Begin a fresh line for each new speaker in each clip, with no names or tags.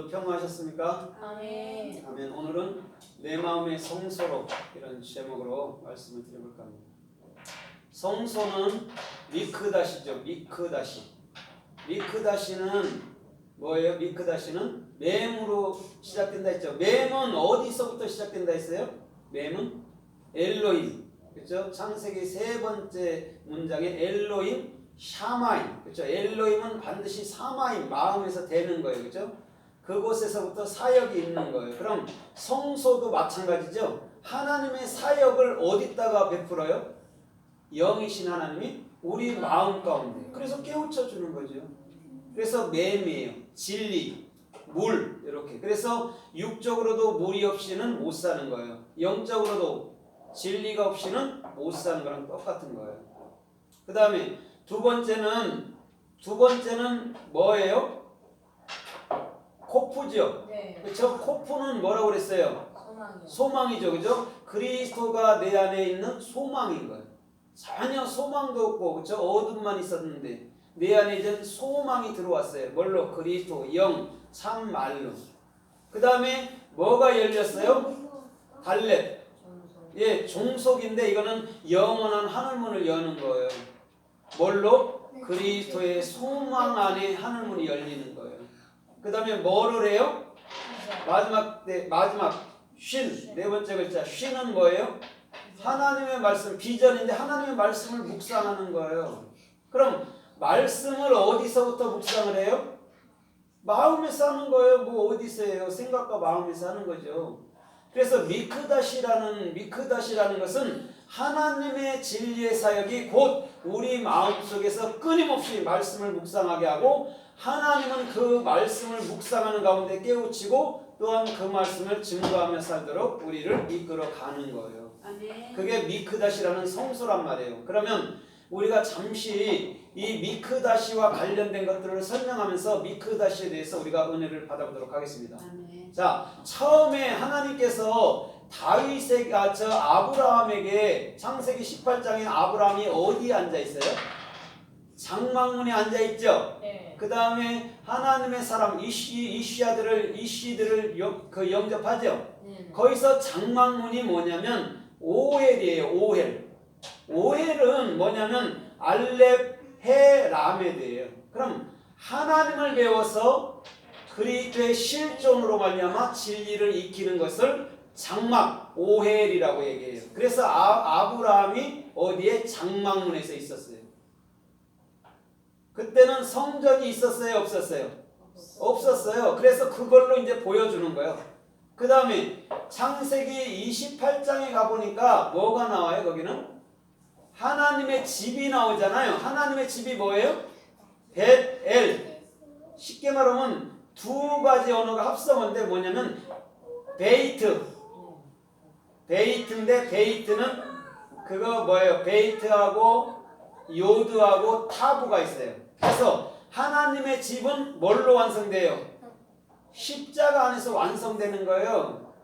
평화하셨습니까?
아멘.
아멘. 오늘은 내 마음의 성소로 이런 제목으로 말씀을 드려볼까 합니다. 성소는 미크다시죠. 미크다시. 미크다시는 뭐예요? 미크다시는 맴으로 시작된다 했죠. 맴은 어디서부터 시작된다 했어요? 맴은 엘로힘. 그렇죠? 창세기 세 번째 문장에 엘로힘 샤마임. 그렇죠? 엘로힘은 반드시 사마임, 마음에서 되는 거예요. 그렇죠? 그곳에서부터 사역이 있는 거예요. 그럼 성소도 마찬가지죠. 하나님의 사역을 어디다가 베풀어요? 영이신 하나님이 우리 마음 가운데. 그래서 깨우쳐 주는 거죠. 그래서 맴이에요. 진리, 물 이렇게. 그래서 육적으로도 물이 없이는 못 사는 거예요. 영적으로도 진리가 없이는 못 사는 거랑 똑같은 거예요. 그 다음에 두 번째는 뭐예요? 코프죠.
네.
그렇죠? 코프는 뭐라고 그랬어요?
소망이요.
소망이죠. 그죠? 그리스도가 내 안에 있는 소망인 거예요. 전혀 소망도 없고 그렇죠? 어둠만 있었는데 내 안에 이제 소망이 들어왔어요. 뭘로? 그리스도, 영, 참 말로. 그 다음에 뭐가 열렸어요? 달렛. 예, 종속인데 이거는 영원한 하늘문을 여는 거예요. 뭘로? 그리스도의 소망 안에 하늘문이 열리는 거예요. 그 다음에 뭐를 해요? 마지막 쉰, 네 번째 글자 쉰은 뭐예요? 하나님의 말씀, 비전인데 하나님의 말씀을 묵상하는 거예요. 그럼 말씀을 어디서부터 묵상을 해요? 마음에서 하는 거예요. 뭐 어디서 해요? 생각과 마음에서 하는 거죠. 그래서 미크다시라는 것은 하나님의 진리의 사역이 곧 우리 마음속에서 끊임없이 말씀을 묵상하게 하고 하나님은 그 말씀을 묵상하는 가운데 깨우치고 또한 그 말씀을 증거하며 살도록 우리를 이끌어 가는 거예요.
아멘.
그게 미크다시라는 성소란 말이에요. 그러면 우리가 잠시 이 미크다시와 관련된 것들을 설명하면서 미크다시에 대해서 우리가 은혜를 받아보도록 하겠습니다.
아멘.
자, 처음에 하나님께서 아브라함에게 창세기 18장에 아브라함이 어디에 앉아 있어요? 장막문에 앉아 있죠.
네.
그 다음에 하나님의 사람 이시들을 영접하죠.
네.
거기서 장막문이 뭐냐면 오헬이에요. 오헬은 뭐냐면 알렙 해 라메드예요. 그럼 하나님을 배워서 그리스도의 실존으로 말미암아 진리를 익히는 것을 장막 오헬이라고 얘기해요. 그래서 아브라함이 어디에? 장막문에서 있었어요. 그때는 성전이 있었어요? 없었어요? 없었어요. 그래서 그걸로 이제 보여주는 거예요. 그 다음에 창세기 28장에 가보니까 뭐가 나와요? 거기는 하나님의 집이 나오잖아요. 하나님의 집이 뭐예요? 벳엘. 쉽게 말하면 두 가지 언어가 합성어인데 뭐냐면 베이트인데 베이트는 그거 뭐예요? 베이트하고 요드하고 타브가 있어요. 그래서 하나님의 집은 뭘로 완성돼요? 십자가 안에서 완성되는 거예요.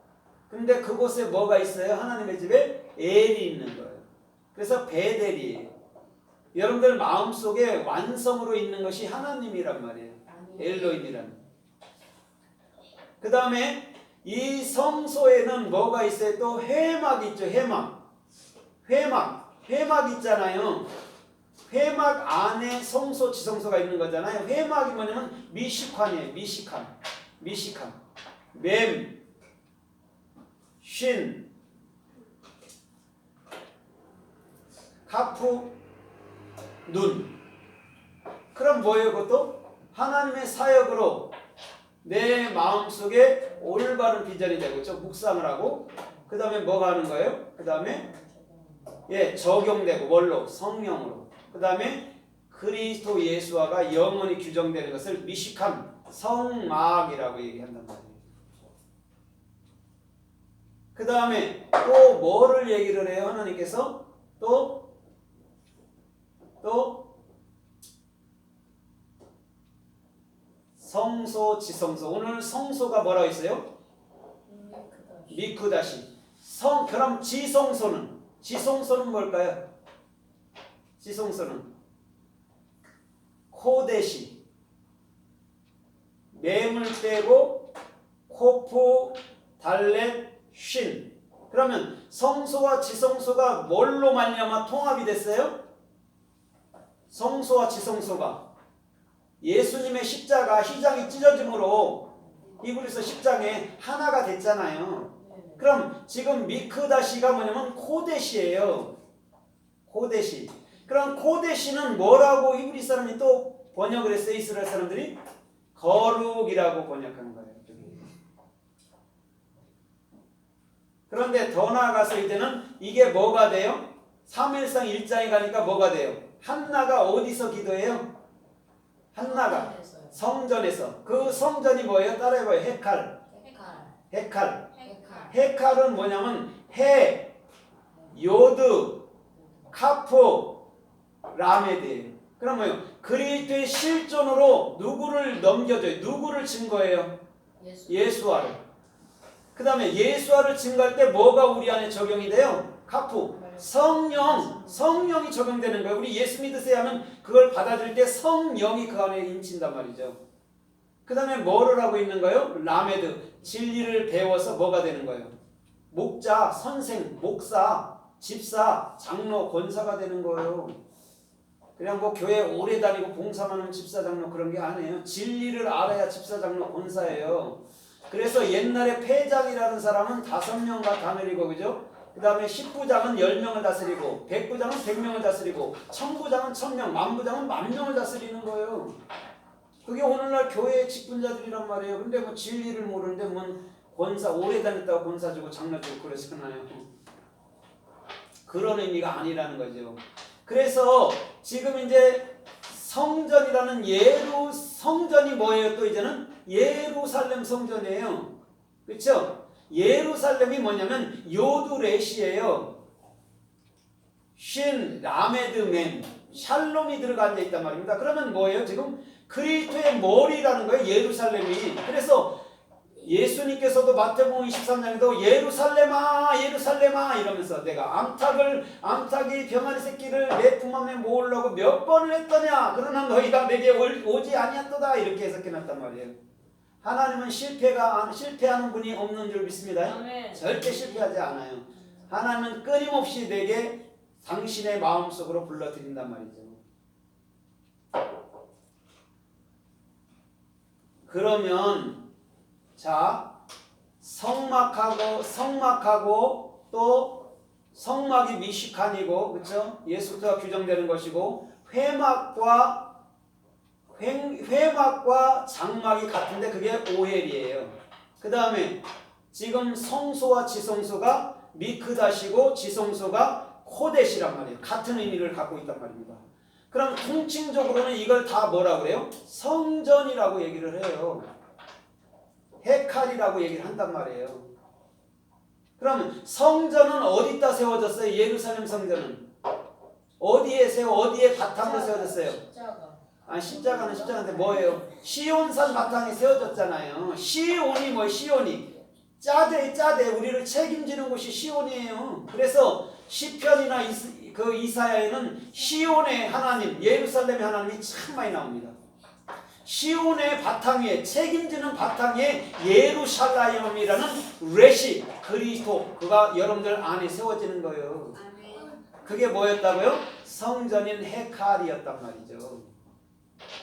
근데 그곳에 뭐가 있어요? 하나님의 집에 엘이 있는 거예요. 그래서 베델이에요. 여러분들 마음속에 완성으로 있는 것이 하나님이란 말이에요. 엘로힘이란. 그 다음에 이 성소에는 뭐가 있어요? 또 회막 있죠. 회막 있잖아요. 회막 안에 성소, 지성소가 있는 거잖아요. 회막이 뭐냐면 미식관이에요. 미식관. 맴, 쉰, 카프, 눈. 그럼 뭐예요? 그것도 하나님의 사역으로 내 마음속에 올바른 비전이 되고 있죠. 묵상을 하고 그 다음에 뭐가 하는 거예요? 그 다음에 적용되고 뭘로? 성령으로. 그 다음에 그리스도 예수와가 영원히 규정되는 것을 미식함, 성막이라고 얘기한단 말이에요. 그 다음에 또 뭐를 얘기를 해요? 하나님께서 또 성소, 지성소. 오늘 성소가 뭐라고 했어요? 미크다시. 그럼 지성소는 뭘까요? 지성소는 코데시. 맴을 빼고 코프, 달렛, 쉰. 그러면 성소와 지성소가 뭘로 말미암아 통합이 됐어요? 성소와 지성소가 예수님의 십자가 휘장이 찢어짐으로 히브리서 10장에 하나가 됐잖아요. 그럼 지금 미크다시가 뭐냐면 코데시예요. 코데시. 그럼 코데시는 뭐라고 히브리 사람이 또 번역을 했어요? 이스라엘 사람들이 거룩이라고 번역하는 거예요. 그런데 더 나아가서 이제는 이게 뭐가 돼요? 사무엘상 1장에 가니까 뭐가 돼요? 한나가 어디서 기도해요? 한나가 성전에서. 그 성전이 뭐예요? 따라해봐요. 헤칼. 헤칼은 뭐냐면 해, 요드, 카프, 라메드예요. 그럼 뭐예요? 그리스도의 실존으로 누구를 넘겨줘요? 누구를 증거해요? 예수와를. 그 다음에 예수와를 증거할 때 뭐가 우리 안에 적용이 돼요? 카프. 성령이 적용되는 거예요. 우리 예수 믿으세요 하면 그걸 받아들일 때 성령이 그 안에 인친단 말이죠. 그 다음에 뭐를 하고 있는 거예요? 라메드. 진리를 배워서 뭐가 되는 거예요? 목자, 선생, 목사, 집사, 장로, 권사가 되는 거예요. 그냥 뭐 교회 오래 다니고 봉사만 하면 집사, 장로 그런 게 아니에요. 진리를 알아야 집사, 장로, 권사예요. 그래서 옛날에 폐장이라는 사람은 5명과 다스리고, 그죠? 그 다음에 10부장은 10명을 다스리고, 100부장은 100명을 다스리고, 1000부장은 1000명, 만부장은 10,000명을 다스리는 거예요. 그게 오늘날 교회의 직분자들이란 말이에요. 근데 뭐 진리를 모르는데 뭐 권사 오래 다녔다고 권사 주고 장로 주고 그러시나요? 그런 의미가 아니라는 거죠. 그래서 지금 이제 성전이라는 성전이 뭐예요? 또 이제는 예루살렘 성전이에요. 그렇죠? 예루살렘이 뭐냐면 요두렛이에요. 쉰, 라메드, 멘, 샬롬이 들어가 앉아 있단 말입니다. 그러면 뭐예요? 지금 그리스도의 머리라는 거예요. 예루살렘이. 그래서 예수님께서도 마태복음 23장에도 예루살렘아 예루살렘아 이러면서 내가 암탉이 병아리 새끼를 내 품 안에 모으려고 몇 번을 했더냐 그러나 너희가 내게 오지 아니었도다 이렇게 해석해놨단 말이에요. 하나님은 실패하는 분이 없는 줄 믿습니다. 아멘. 절대 실패하지 않아요. 하나님은 끊임없이 내게 당신의 마음속으로 불러들인단 말이죠. 그러면 자, 성막하고 또 성막이 미시칸이고, 그렇죠? 예수가 규정되는 것이고, 회막과 장막이 같은데 그게 오헬이에요. 그 다음에 지금 성소와 지성소가 미크다시고 지성소가 코데시란 말이에요. 같은 의미를 갖고 있단 말입니다. 그럼 통칭적으로는 이걸 다 뭐라 그래요? 성전이라고 얘기를 해요. 헤칼이라고 얘기를 한단 말이에요. 그럼 성전은 어디다 세워졌어요? 예루살렘 성전은 어디에 바탕으로 세워졌어요? 십자가는 십자가인데 뭐예요? 시온산 바탕에 세워졌잖아요. 시온이 뭐예요? 시온이 짜대 우리를 책임지는 곳이 시온이에요. 그래서 시편이나 이사야에는 시온의 하나님, 예루살렘의 하나님이 참 많이 나옵니다. 시온의 바탕에 책임지는 바탕에 예루살렘이라는 레시 그리스도 그가 여러분들 안에 세워지는 거예요. 그게 뭐였다고요? 성전인 헤칼이었단 말이죠.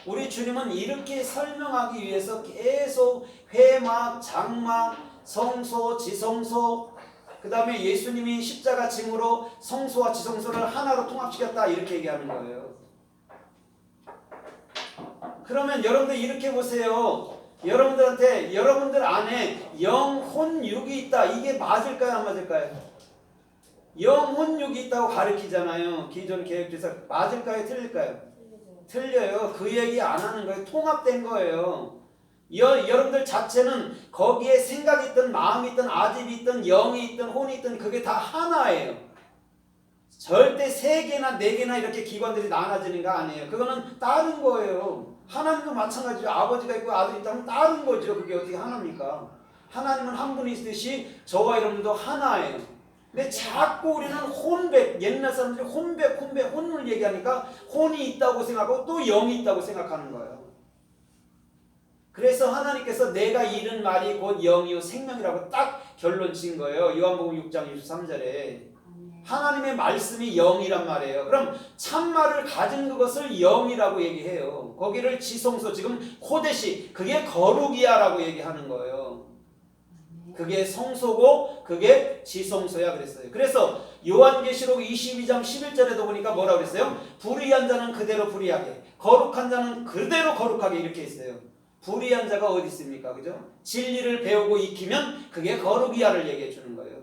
우리 주님은 이렇게 설명하기 위해서 계속 회막, 장막, 성소, 지성소 그 다음에 예수님이 십자가 징으로 성소와 지성소를 하나로 통합시켰다 이렇게 얘기하는 거예요. 그러면 여러분들 이렇게 보세요. 여러분들 안에 영혼 육이 있다. 이게 맞을까요? 안 맞을까요? 영혼 육이 있다고 가르치잖아요. 기존 계획에서 맞을까요? 틀릴까요? 틀려요. 그 얘기 안 하는 거예요. 통합된 거예요. 여러분들 자체는 거기에 생각이 있든 마음이 있든 아집이 있든 영이 있든 혼이 있든 그게 다 하나예요. 절대 3개나 4개나 이렇게 기관들이 나눠지는 거 아니에요. 그거는 다른 거예요. 하나님도 마찬가지죠. 아버지가 있고 아들이 있다면 다른 거죠. 그게 어떻게 하나입니까? 하나님은 한 분이 있듯이 저와 여러분도 하나예요. 근데 자꾸 우리는 혼백, 옛날 사람들이 혼을 얘기하니까 혼이 있다고 생각하고 또 영이 있다고 생각하는 거예요. 그래서 하나님께서 내가 이른 말이 곧 영이요 생명이라고 딱 결론 지은 거예요. 요한복음 6장 23절에. 하나님의 말씀이 영이란 말이에요. 그럼 참말을 가진 그것을 영이라고 얘기해요. 거기를 지성소, 지금 코데시, 그게 거룩이야라고 얘기하는 거예요. 그게 성소고 그게 지성소야 그랬어요. 그래서 요한계시록 22장 11절에도 보니까 뭐라고 그랬어요? 불의한 자는 그대로 불의하게, 거룩한 자는 그대로 거룩하게, 이렇게 있어요. 불의한 자가 어디 있습니까? 그죠? 진리를 배우고 익히면 그게 거룩이야를 얘기해 주는 거예요.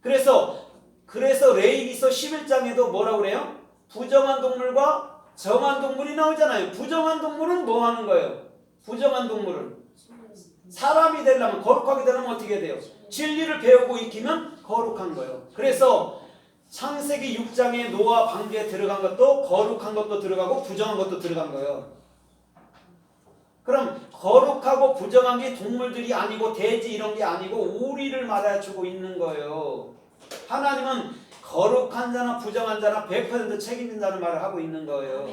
그래서 레위기서 11장에도 뭐라고 그래요? 부정한 동물과 정한 동물이 나오잖아요. 부정한 동물은 뭐 하는 거예요? 부정한 동물은 사람이 되려면, 거룩하게 되려면 어떻게 해야 돼요? 진리를 배우고 익히면 거룩한 거예요. 그래서 창세기 6장에 노아 방주에 들어간 것도 거룩한 것도 들어가고 부정한 것도 들어간 거예요. 그럼 거룩하고 부정한 게 동물들이 아니고 돼지 이런 게 아니고 우리를 말해주고 있는 거예요. 하나님은 거룩한 자나 부정한 자나 100% 책임진다는 말을 하고 있는 거예요.